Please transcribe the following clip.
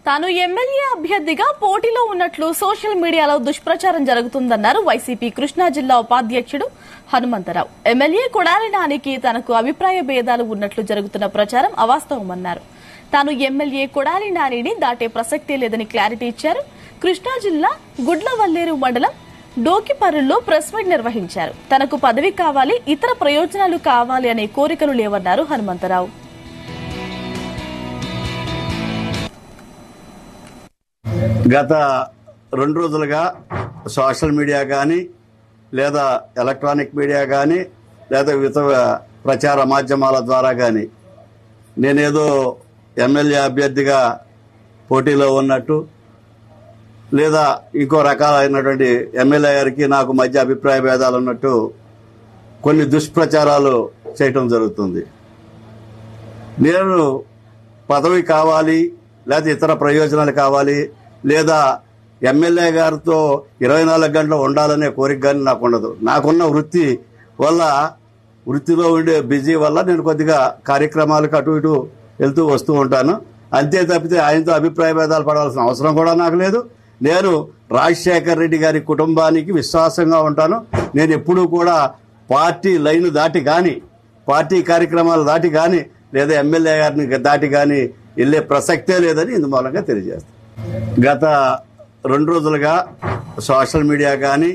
తాను ఎమ్మెల్యే అభ్యర్థిగా పోటీలో ఉన్నట్లు సోషల్ మీడియాలో దుష్ప్రచారం జరుగుతుందన్నారు వైసీపీ కృష్ణా జిల్లా ఉపాధ్యక్షుడు హనుమంతరావు. ఎమ్మెల్యే కొడాలి నానికి తనకు అభిప్రాయ భేదాలు ఉన్నట్లు జరుగుతున్న ప్రచారం అవాస్తవమన్నారు. తాను ఎమ్మెల్యే కొడాలి నానిని దాటే ప్రసక్తే లేదని క్లారిటీ ఇచ్చారు. కృష్ణా జిల్లా గుడ్లవల్లేరు మండలం డోకిపర్రులో ప్రెస్ మీట్ నిర్వహించారు. తనకు పదవి కావాలి, ఇతర ప్రయోజనాలు కావాలి అనే కోరికలు లేవన్నారు హనుమంతరావు. గత 2 రోజులుగా సోషల్ మీడియా కానీ లేదా ఎలక్ట్రానిక్ మీడియా కానీ లేదా ఇతర ప్రచార మాధ్యమాల ద్వారా కానీ నేనేదో ఎమ్మెల్యే అభ్యర్థిగా పోటీలో ఉన్నట్టు లేదా ఇంకో రకాలైనటువంటి ఎమ్మెల్యే గారికి నాకు మధ్య అభిప్రాయ భేదాలు ఉన్నట్టు కొన్ని దుష్ప్రచారాలు చేయటం జరుగుతుంది. నేను పదవి కావాలి లేదా ఇతర ప్రయోజనాలు కావాలి లేదా ఎమ్మెల్యే గారితో 24 గంటలు ఉండాలనే కోరిక కానీ నాకు ఉండదు. నాకున్న వృత్తి వల్ల, వృత్తిలో ఉండే బిజీ వల్ల నేను కొద్దిగా కార్యక్రమాలకు అటు ఇటు వెళ్తూ వస్తూ ఉంటాను. అంతే తప్పితే ఆయనతో అభిప్రాయ భేదాలు పడాల్సిన అవసరం కూడా నాకు లేదు. నేను రాజశేఖర్ రెడ్డి గారి కుటుంబానికి విశ్వాసంగా ఉంటాను. నేను ఎప్పుడూ కూడా పార్టీ లైన్ దాటి కానీ, పార్టీ కార్యక్రమాలు దాటి కానీ లేదా ఎమ్మెల్యే గారిని దాటి కానీ వెళ్లే ప్రసక్తే లేదని ఇందుమూలంగా తెలియజేస్తాను. గత 2 రోజులుగా సోషల్ మీడియా కానీ